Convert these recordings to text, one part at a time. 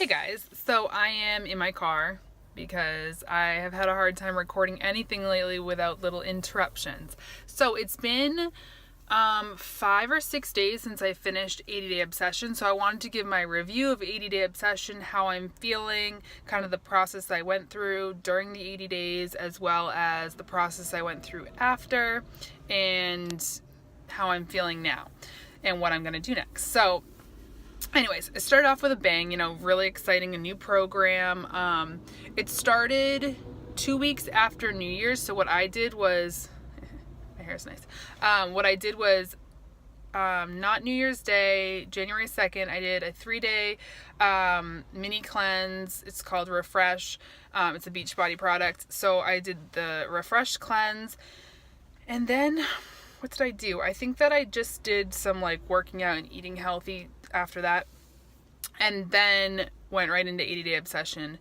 Hey guys, so I am in my car because I have had a hard time recording anything lately without little interruptions. So it's been 5 or 6 days since I finished 80 Day Obsession. So I wanted to give my review of 80 Day Obsession, how I'm feeling, kind of the process I went through during the 80 days, as well as the process I went through after, and how I'm feeling now, and what I'm going to do next. So anyways, it started off with a bang, really exciting, a new program. It started 2 weeks after New Year's. So what I did was, my hair's nice. What I did was, not New Year's Day, January 2nd, I did a 3-day mini cleanse. It's called Refresh. It's a Beachbody product. So I did the Refresh cleanse. And then what did I do? I think that I just did some working out and eating healthy after that, and then went right into 80 Day Obsession.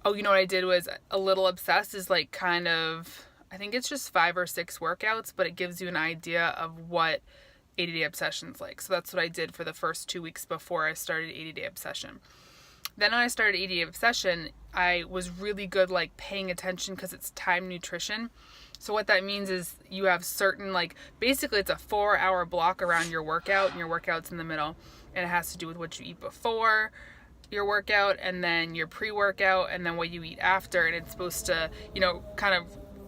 Oh, you know what I did was a little obsessed is I think it's just 5 or 6 workouts, but it gives you an idea of what 80 Day Obsession's like. So that's what I did for the first 2 weeks before I started 80 Day Obsession. Then when I started 80 Day Obsession, I was really good paying attention because it's time nutrition. So what that means is you have certain, basically it's a 4-hour block around your workout, and your workout's in the middle. And it has to do with what you eat before your workout, and then your pre-workout, and then what you eat after. And it's supposed to, kind of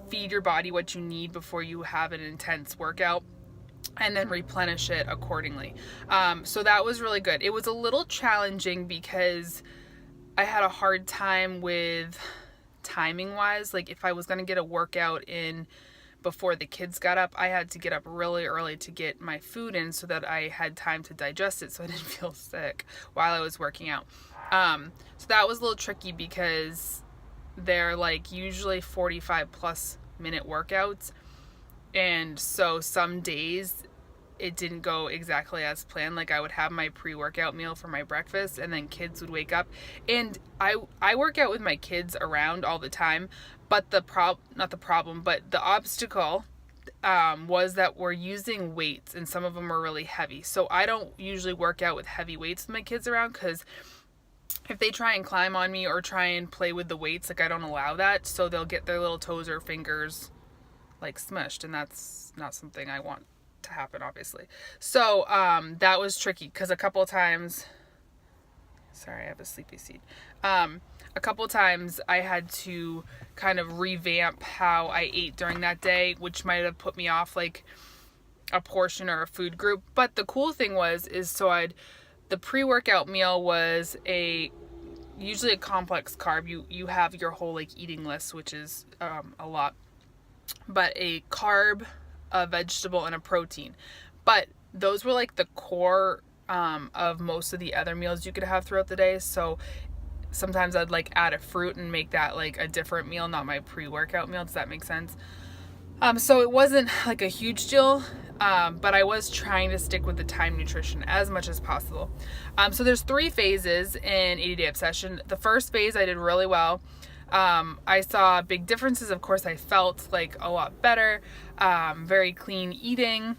feed your body what you need before you have an intense workout, and then replenish it accordingly. So that was really good. It was a little challenging because I had a hard time with timing wise. If I was going to get a workout in before the kids got up, I had to get up really early to get my food in so that I had time to digest it so I didn't feel sick while I was working out. So that was a little tricky because they're usually 45 plus minute workouts. And so some days it didn't go exactly as planned. I would have my pre-workout meal for my breakfast, and then kids would wake up. And I work out with my kids around all the time, but the obstacle was that we're using weights, and some of them are really heavy. So I don't usually work out with heavy weights with my kids around, because if they try and climb on me or try and play with the weights, I don't allow that. So they'll get their little toes or fingers smushed, and that's not something I want to happen, obviously. So that was tricky because a couple times, sorry, I have a sleepy seed. A couple times I had to kind of revamp how I ate during that day, which might have put me off a portion or a food group. But the cool thing the pre-workout meal was usually a complex carb. You have your whole eating list, which is a lot, but a carb, a vegetable, and a protein. But those were the core of most of the other meals you could have throughout the day. So sometimes I'd add a fruit and make that a different meal, not my pre-workout meal. Does that make sense? So it wasn't a huge deal, but I was trying to stick with the time nutrition as much as possible. So there's 3 phases in 80 Day Obsession. The first phase I did really well. I saw big differences. Of course, I felt a lot better, very clean eating.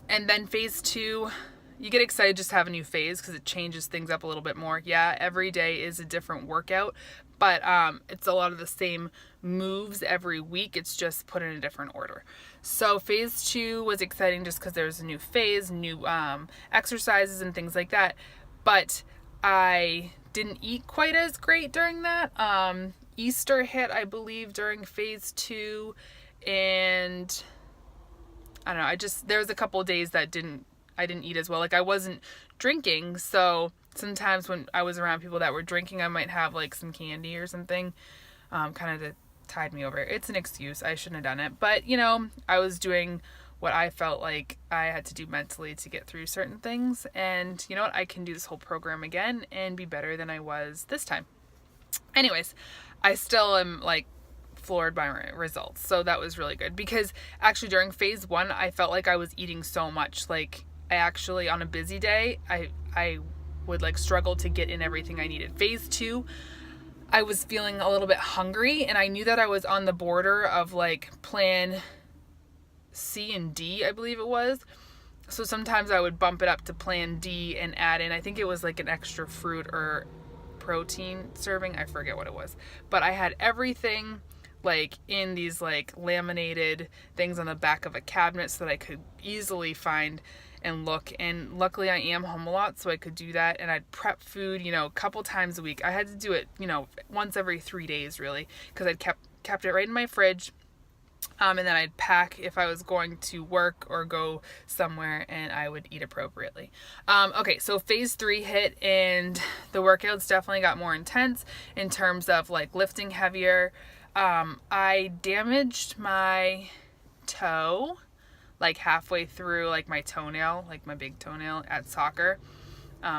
And then phase 2, you get excited just to have a new phase because it changes things up a little bit more. Yeah, every day is a different workout, but it's a lot of the same moves every week. It's just put in a different order. So phase 2 was exciting just because there's a new phase, new exercises and things like that. But I didn't eat quite as great during that. Easter hit, I believe, during phase 2, and I don't know, there was a couple of days that I didn't eat as well. I wasn't drinking, so sometimes when I was around people that were drinking, I might have some candy or something, kind of to tide me over. It's an excuse. I shouldn't have done it, but I was doing what I felt like I had to do mentally to get through certain things. And you know what? I can do this whole program again and be better than I was this time. Anyways, I still am floored by my results. So that was really good because actually during phase 1, I felt like I was eating so much. I actually, on a busy day, I would struggle to get in everything I needed. Phase 2, I was feeling a little bit hungry, and I knew that I was on the border of plan C and D, I believe it was. So sometimes I would bump it up to plan D and add in, I think it was an extra fruit or protein serving. I forget what it was, but I had everything like in these like laminated things on the back of a cabinet so that I could easily find and look. And luckily I am home a lot, so I could do that. And I'd prep food, you know, a couple times a week. I had to do it, you know, once every 3 days really, because I'd kept it right in my fridge. And then I'd pack if I was going to work or go somewhere, and I would eat appropriately. Okay, so phase 3 hit, and the workouts definitely got more intense in terms of like lifting heavier. I damaged my toe like halfway through, like my toenail, like my big toenail at soccer.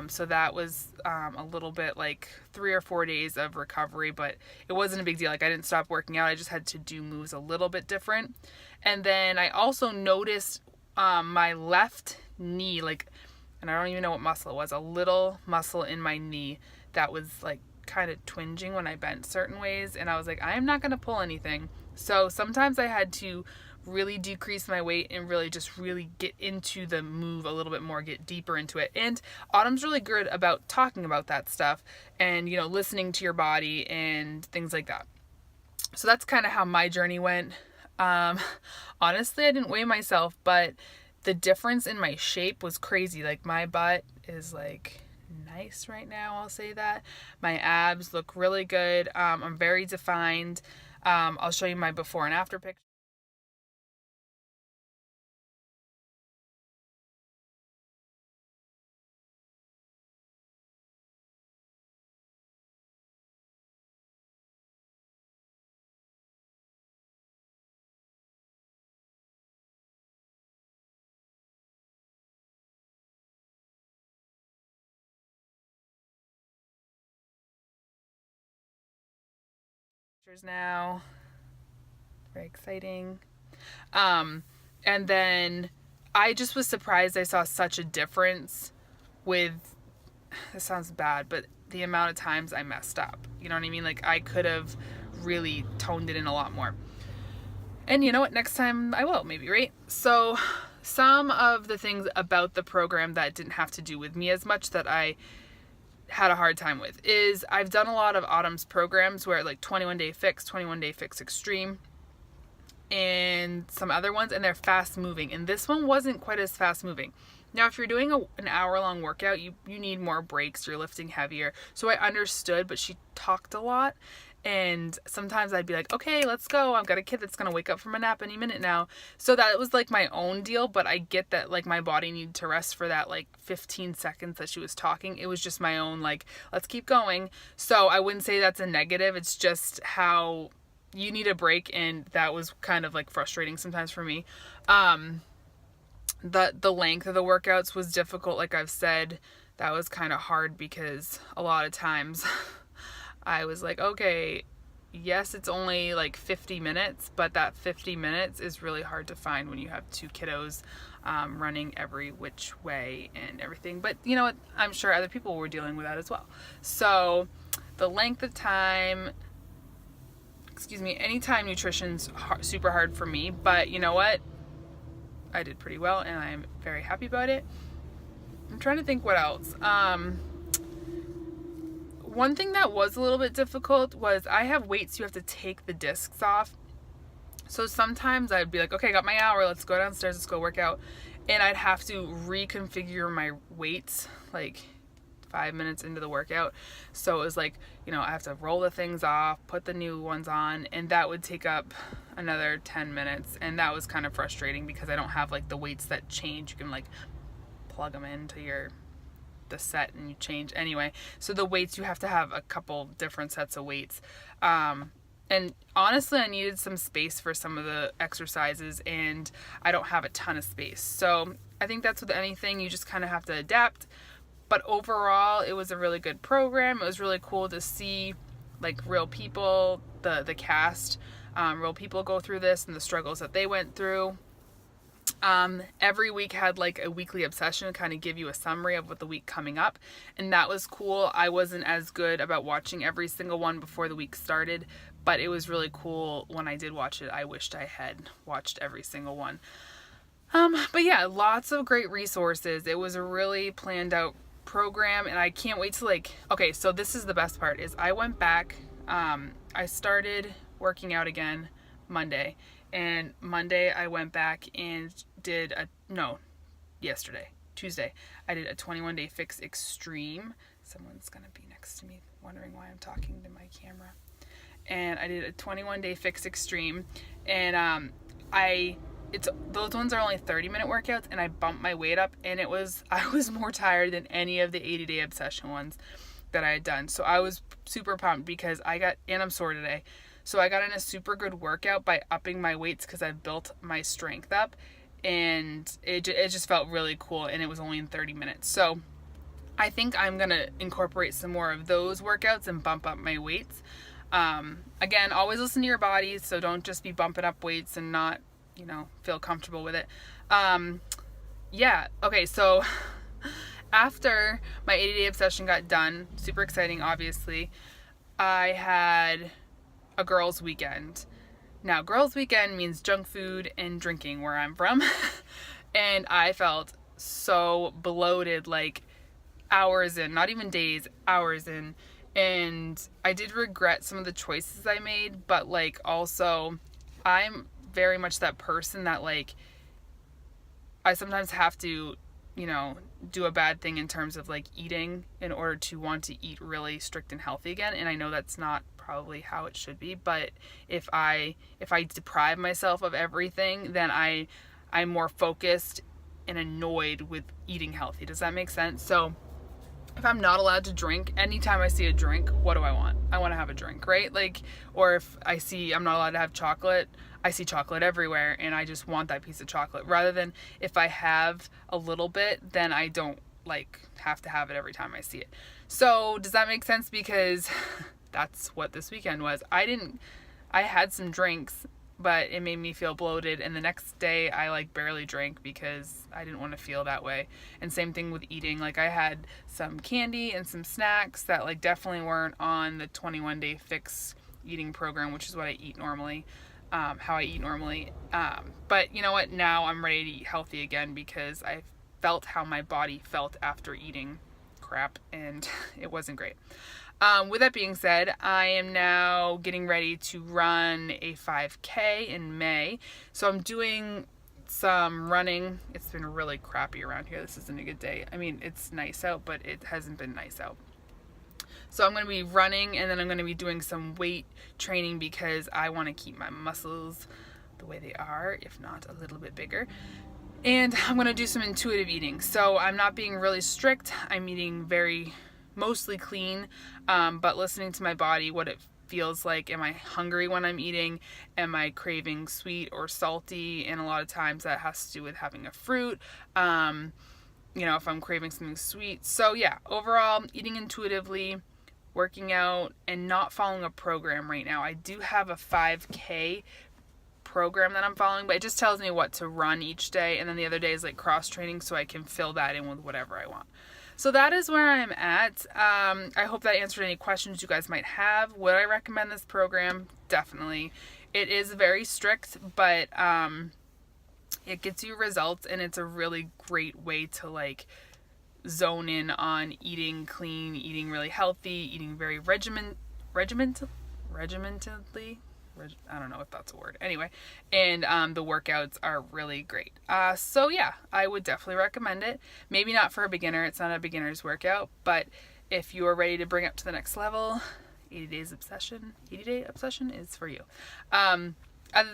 So that was a little bit like 3 or 4 days of recovery, but it wasn't a big deal. Like I didn't stop working out. I just had to do moves a little bit different. And then I also noticed my left knee, like, and I don't even know what muscle it was, a little muscle in my knee that was like kind of twinging when I bent certain ways. And I was like, I am not going to pull anything. So sometimes I had to really decrease my weight and really get into the move a little bit more, get deeper into it. And Autumn's really good about talking about that stuff and, you know, listening to your body and things like that. So that's kind of how my journey went. Honestly, I didn't weigh myself, but the difference in my shape was crazy. Like my butt is like nice right now, I'll say that. My abs look really good. I'm very defined. I'll show you my before and after picture. Now, very exciting. And then I just was surprised I saw such a difference with, this sounds bad, but the amount of times I messed up. You know what I mean? Like I could have really toned it in a lot more. And you know what? Next time I will, maybe, right? So some of the things about the program that didn't have to do with me as much that I had a hard time with is I've done a lot of Autumn's programs where like 21 Day Fix, 21 Day Fix Extreme, and some other ones, and they're fast moving. And this one wasn't quite as fast moving. Now, if you're doing an hour-long workout, you need more breaks. You're lifting heavier. So I understood, but she talked a lot. And sometimes I'd be like, okay, let's go. I've got a kid that's going to wake up from a nap any minute now. So that was like my own deal. But I get that like my body needed to rest for that like 15 seconds that she was talking. It was just my own like, let's keep going. So I wouldn't say that's a negative. It's just how you need a break. And that was kind of like frustrating sometimes for me. The length of the workouts was difficult. Like I've said, that was kind of hard because a lot of times I was like, okay, yes, it's only like 50 minutes, but that 50 minutes is really hard to find when you have 2 kiddos running every which way and everything. But you know what? I'm sure other people were dealing with that as well. So the length of time, anytime nutrition's super hard for me, but you know what? I did pretty well and I'm very happy about it. I'm trying to think what else. One thing that was a little bit difficult was I have weights you have to take the discs off. So sometimes I'd be like, okay, I got my hour, let's go downstairs, let's go work out. And I'd have to reconfigure my weights like 5 minutes into the workout. So it was like, you know, I have to roll the things off, put the new ones on, and that would take up another 10 minutes. And that was kind of frustrating because I don't have like the weights that change. You can like plug them into the set and you change anyway. So the weights, you have to have a couple different sets of weights. And honestly, I needed some space for some of the exercises and I don't have a ton of space. So I think that's with anything, you just kind of have to adapt. But overall, it was a really good program. It was really cool to see like real people, the cast, real people go through this and the struggles that they went through. Every week had like a weekly obsession, kind of give you a summary of what the week coming up. And that was cool. I wasn't as good about watching every single one before the week started, but it was really cool when I did watch it. I wished I had watched every single one. But yeah, lots of great resources. It was a really planned out program, and I can't wait to like, okay, so this is the best part is I went back, I started working out again Monday, and Monday I went back and did Tuesday, I did a 21 Day Fix Extreme. Someone's gonna be next to me wondering why I'm talking to my camera. And I did a 21 Day Fix Extreme, and those ones are only 30-minute workouts, and I bumped my weight up, and I was more tired than any of the 80-day obsession ones that I had done. So I was super pumped because I'm sore today. So I got in a super good workout by upping my weights because I've built my strength up, and it just felt really cool, and it was only in 30 minutes. So I think I'm going to incorporate some more of those workouts and bump up my weights. Again, always listen to your body, so don't just be bumping up weights and not, feel comfortable with it. Okay, so after my 80-day obsession got done, super exciting, obviously, I had a girls' weekend. Now, girls' weekend means junk food and drinking where I'm from, and I felt so bloated, like hours in, not even days, hours in. And I did regret some of the choices I made, but like also I'm very much that person that like I sometimes have to, do a bad thing in terms of like eating in order to want to eat really strict and healthy again. And I know that's not probably how it should be, but if I deprive myself of everything, then I'm more focused and annoyed with eating healthy. Does that make sense? So if I'm not allowed to drink, anytime I see a drink, what do I want? I want to have a drink, right? Like, or if I'm not allowed to have chocolate, I see chocolate everywhere and I just want that piece of chocolate. Rather than if I have a little bit, then I don't like have to have it every time I see it. So does that make sense? Because that's what this weekend was. I had some drinks, but it made me feel bloated, and the next day I like barely drank because I didn't want to feel that way. And same thing with eating. Like I had some candy and some snacks that like definitely weren't on the 21 Day Fix eating program, which is what I eat normally, how I eat normally. But you know what? Now I'm ready to eat healthy again because I felt how my body felt after eating crap, and it wasn't great. With that being said, I am now getting ready to run a 5K in May. So I'm doing some running. It's been really crappy around here. This isn't a good day. I mean, it's nice out, but it hasn't been nice out. So I'm going to be running, and then I'm going to be doing some weight training because I want to keep my muscles the way they are, if not a little bit bigger. And I'm going to do some intuitive eating. So I'm not being really strict. I'm eating mostly clean, but listening to my body, what it feels like. Am I hungry when I'm eating? Am I craving sweet or salty? And a lot of times that has to do with having a fruit, if I'm craving something sweet. So yeah, overall, eating intuitively, working out, and not following a program right now. I do have a 5K program that I'm following, but it just tells me what to run each day, and then the other day is like cross training, so I can fill that in with whatever I want. So that is where I'm at. I hope that answered any questions you guys might have. Would I recommend this program? Definitely. It is very strict, but it gets you results, and it's a really great way to like zone in on eating clean, eating really healthy, eating very regimentedly. I don't know if that's a word. Anyway, and the workouts are really great. So yeah, I would definitely recommend it. Maybe not for a beginner. It's not a beginner's workout, but if you are ready to bring it up to the next level, 80 Day Obsession is for you. Other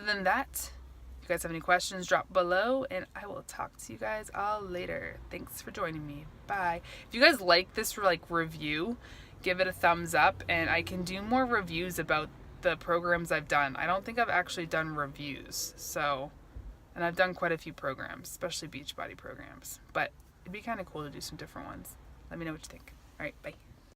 than that, if you guys have any questions, drop below, and I will talk to you guys all later. Thanks for joining me. Bye. If you guys like this review, give it a thumbs up, and I can do more reviews about the programs I've done. I don't think I've actually done reviews, and I've done quite a few programs, especially Beachbody programs, but it'd be kind of cool to do some different ones. Let me know what you think. All right, bye.